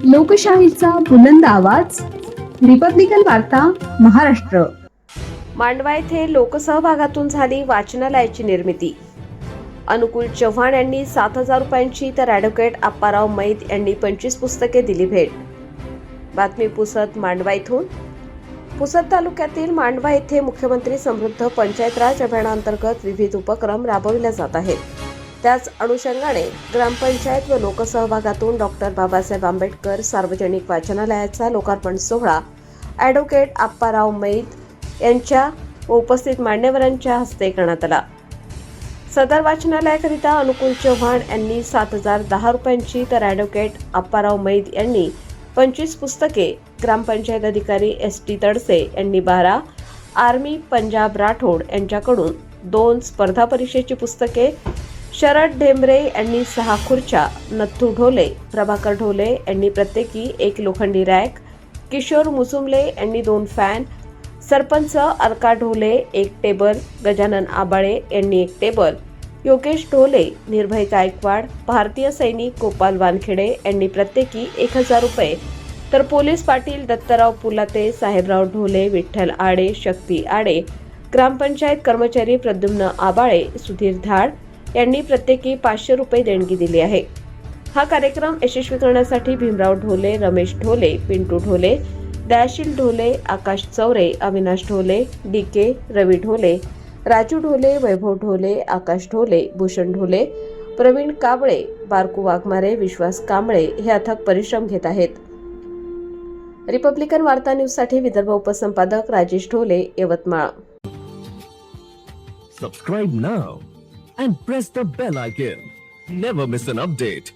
लोकशाहीचा बुलंद आवाज, रिपब्लिकन वार्ता महाराष्ट्र. मांडवा येथे लोकसहभागातून झाली वाचनालयाची निर्मिती. अनुकूल चव्हाण यांनी 7,000 रुपयांची तर ॲडव्होकेट आप्पाराव मैत यांनी 25 पुस्तके दिली भेट. बातमी पुसद मांडवा येथून. पुसद तालुक्यातील मांडवा येथे मुख्यमंत्री समृद्ध पंचायत राज अभियानांतर्गत विविध उपक्रम राबविले जात आहेत. त्याच अनुषंगाने ग्रामपंचायत व लोकसहभागातून डॉक्टर बाबासाहेब आंबेडकर सार्वजनिक वाचनालयाचा लोकार्पण सोहळा ॲडव्होकेट आप्पाराव मैत यांच्या उपस्थित मान्यवरांच्या हस्ते करण्यात आला. सदर वाचनालयाकरिता अनुकूल चव्हाण यांनी 7,010 रुपयांची तर ॲडव्होकेट आप्पाराव मैत यांनी 25 पुस्तके, ग्रामपंचायत अधिकारी ST तडसे यांनी 12, आर्मी पंजाब राठोड यांच्याकडून 2 स्पर्धा परीक्षेची पुस्तके, शरद ढेंबरे यांनी 6 खुर्च्या, नथू ढोले, प्रभाकर ढोले यांनी प्रत्येकी 1 लोखंडी रॅक, किशोर मुजुमले यांनी 2 फॅन, सरपंच अलका ढोले 1 टेबल, गजानन आबाळे यांनी 1 टेबल, योगेश ढोले, निर्भय गायकवाड, भारतीय सैनिक गोपाल वानखेडे यांनी प्रत्येकी 1,000 रुपये, तर पोलीस पाटील दत्तराव पुलाते, साहेबराव ढोले, विठ्ठल आडे, शक्ती आडे, ग्रामपंचायत कर्मचारी प्रद्युम्न आबाळे, सुधीर धाड यांनी प्रत्येकी 500 रुपये देणगी दिली आहे. हा कार्यक्रम यशस्वी करण्यासाठी भीमराव ढोले, रमेश ढोले, पिंटू ढोले, दयाशील ढोले, आकाश चौरे, अविनाश ढोले, DK, रवी ढोले, राजू ढोले, वैभव ढोले, आकाश ढोले, भूषण ढोले, प्रवीण काबळे, बारकू वाघमारे, विश्वास कांबळे हे अथक परिश्रम घेत आहेत. रिपब्लिकन वार्ता न्यूजसाठी Vidarbha उपसंपादक Rajesh Dhole, Yavatmal. Subscribe now and press the bell icon. Never miss an update.